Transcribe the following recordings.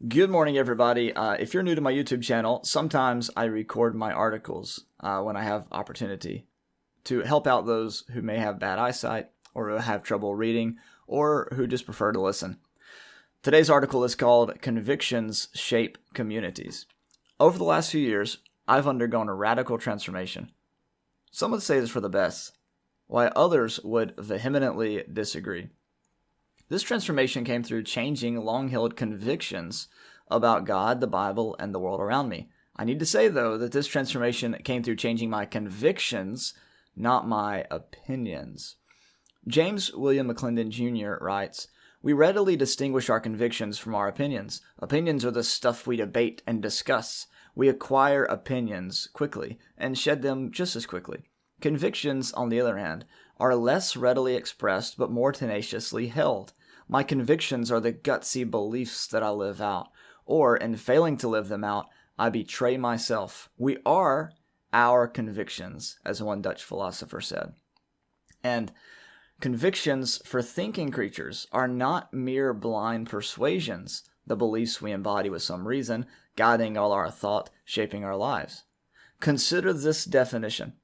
Good morning, everybody. If you're new to my YouTube channel, sometimes I record my articles when I have opportunity to help out those who may have bad eyesight or who have trouble reading or who just prefer to listen. Today's article is called Convictions Shape Communities. Over the last few years, I've undergone a radical transformation. Some would say it's for the best, while others would vehemently disagree. This transformation came through changing long-held convictions about God, the Bible, and the world around me. I need to say, though, that this transformation came through changing my convictions, not my opinions. James William McClendon Jr. writes, "We readily distinguish our convictions from our opinions. Opinions are the stuff we debate and discuss. We acquire opinions quickly and shed them just as quickly. Convictions, on the other hand, are less readily expressed but more tenaciously held. My convictions are the gutsy beliefs that I live out, or in failing to live them out, I betray myself. We are our convictions," as one Dutch philosopher said. And convictions for thinking creatures are not mere blind persuasions, the beliefs we embody with some reason, guiding all our thought, shaping our lives. Consider this definition.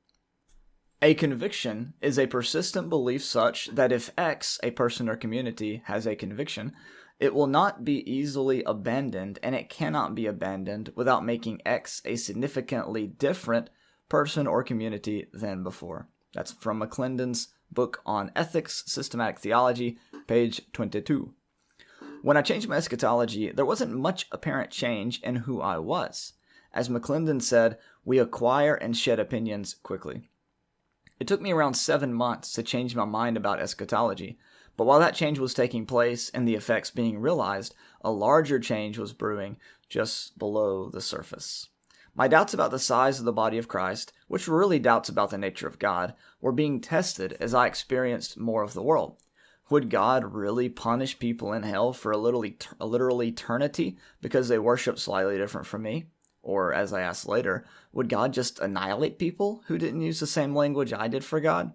A conviction is a persistent belief such that if X, a person or community, has a conviction, it will not be easily abandoned, and it cannot be abandoned without making X a significantly different person or community than before. That's from McClendon's book on ethics, systematic theology, page 22. When I changed my eschatology, there wasn't much apparent change in who I was. As McClendon said, we acquire and shed opinions quickly. It took me around 7 months to change my mind about eschatology, but while that change was taking place and the effects being realized, a larger change was brewing just below the surface. My doubts about the size of the body of Christ, which were really doubts about the nature of God, were being tested as I experienced more of the world. Would God really punish people in hell for a literal eternity because they worship slightly different from me? Or, as I asked later, would God just annihilate people who didn't use the same language I did for God?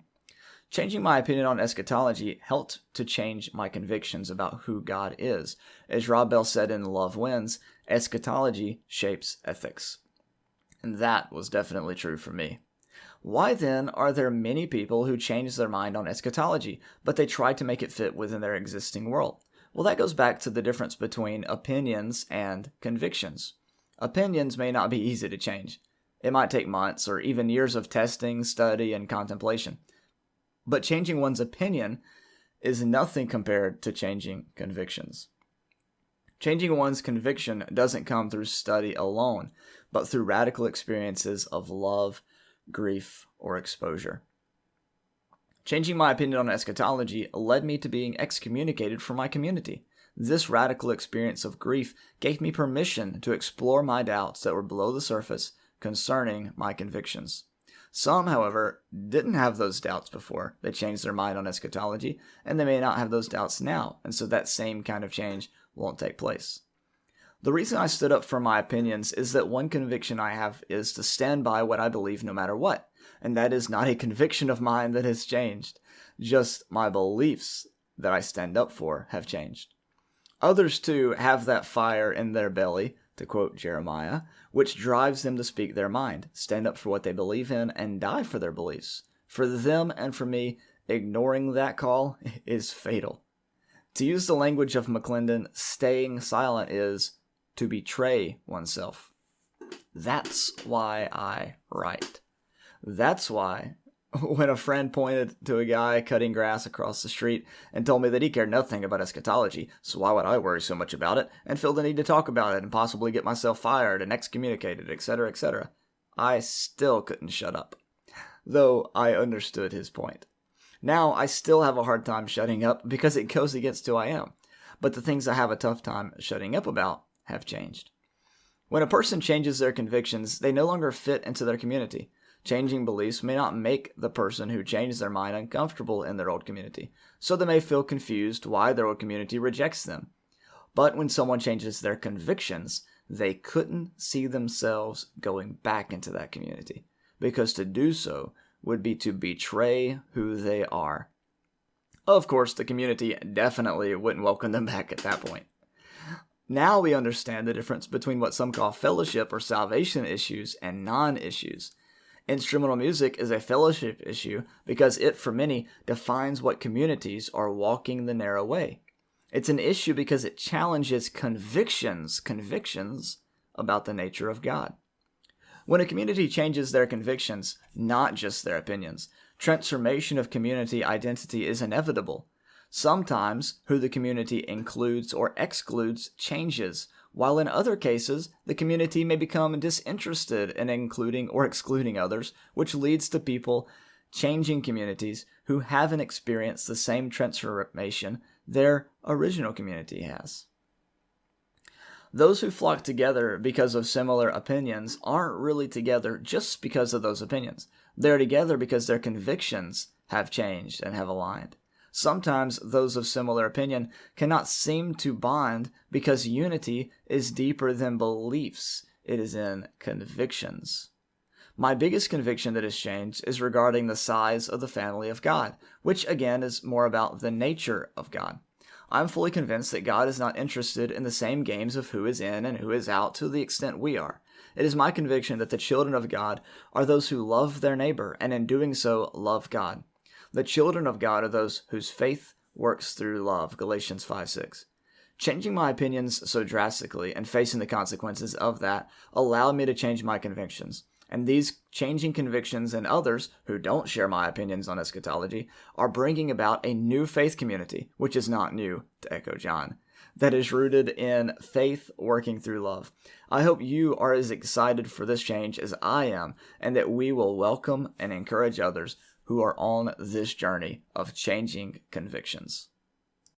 Changing my opinion on eschatology helped to change my convictions about who God is. As Rob Bell said in Love Wins, eschatology shapes ethics. And that was definitely true for me. Why then are there many people who change their mind on eschatology, but they try to make it fit within their existing world? Well, that goes back to the difference between opinions and convictions. Opinions may not be easy to change. It might take months or even years of testing, study, and contemplation. But changing one's opinion is nothing compared to changing convictions. Changing one's conviction doesn't come through study alone, but through radical experiences of love, grief, or exposure. Changing my opinion on eschatology led me to being excommunicated from my community. This radical experience of grief gave me permission to explore my doubts that were below the surface concerning my convictions. Some, however, didn't have those doubts before they changed their mind on eschatology, and they may not have those doubts now, and so that same kind of change won't take place. The reason I stood up for my opinions is that one conviction I have is to stand by what I believe no matter what, and that is not a conviction of mine that has changed, just my beliefs that I stand up for have changed. Others, too, have that fire in their belly, to quote Jeremiah, which drives them to speak their mind, stand up for what they believe in, and die for their beliefs. For them and for me, ignoring that call is fatal. To use the language of McClendon, staying silent is to betray oneself. That's why I write. That's why when a friend pointed to a guy cutting grass across the street and told me that he cared nothing about eschatology, so why would I worry so much about it and feel the need to talk about it and possibly get myself fired and excommunicated, etc., etc., I still couldn't shut up, though I understood his point. Now, I still have a hard time shutting up because it goes against who I am, but the things I have a tough time shutting up about have changed. When a person changes their convictions, they no longer fit into their community. Changing beliefs may not make the person who changed their mind uncomfortable in their old community, so they may feel confused why their old community rejects them. But when someone changes their convictions, they couldn't see themselves going back into that community, because to do so would be to betray who they are. Of course, the community definitely wouldn't welcome them back at that point. Now we understand the difference between what some call fellowship or salvation issues and non-issues. Instrumental music is a fellowship issue because it, for many, defines what communities are walking the narrow way. It's an issue because it challenges convictions about the nature of God. When a community changes their convictions, not just their opinions, transformation of community identity is inevitable. Sometimes who the community includes or excludes changes, while in other cases, the community may become disinterested in including or excluding others, which leads to people changing communities who haven't experienced the same transformation their original community has. Those who flock together because of similar opinions aren't really together just because of those opinions. They're together because their convictions have changed and have aligned. Sometimes those of similar opinion cannot seem to bond because unity is deeper than beliefs. It is in convictions. My biggest conviction that has changed is regarding the size of the family of God, which again is more about the nature of God. I'm fully convinced that God is not interested in the same games of who is in and who is out to the extent we are. It is my conviction that the children of God are those who love their neighbor and in doing so love God. The children of God are those whose faith works through love, Galatians 5:6. Changing my opinions so drastically and facing the consequences of that allowed me to change my convictions. And these changing convictions and others who don't share my opinions on eschatology are bringing about a new faith community, which is not new, to echo John, that is rooted in faith working through love. I hope you are as excited for this change as I am, and that we will welcome and encourage others who are on this journey of changing convictions.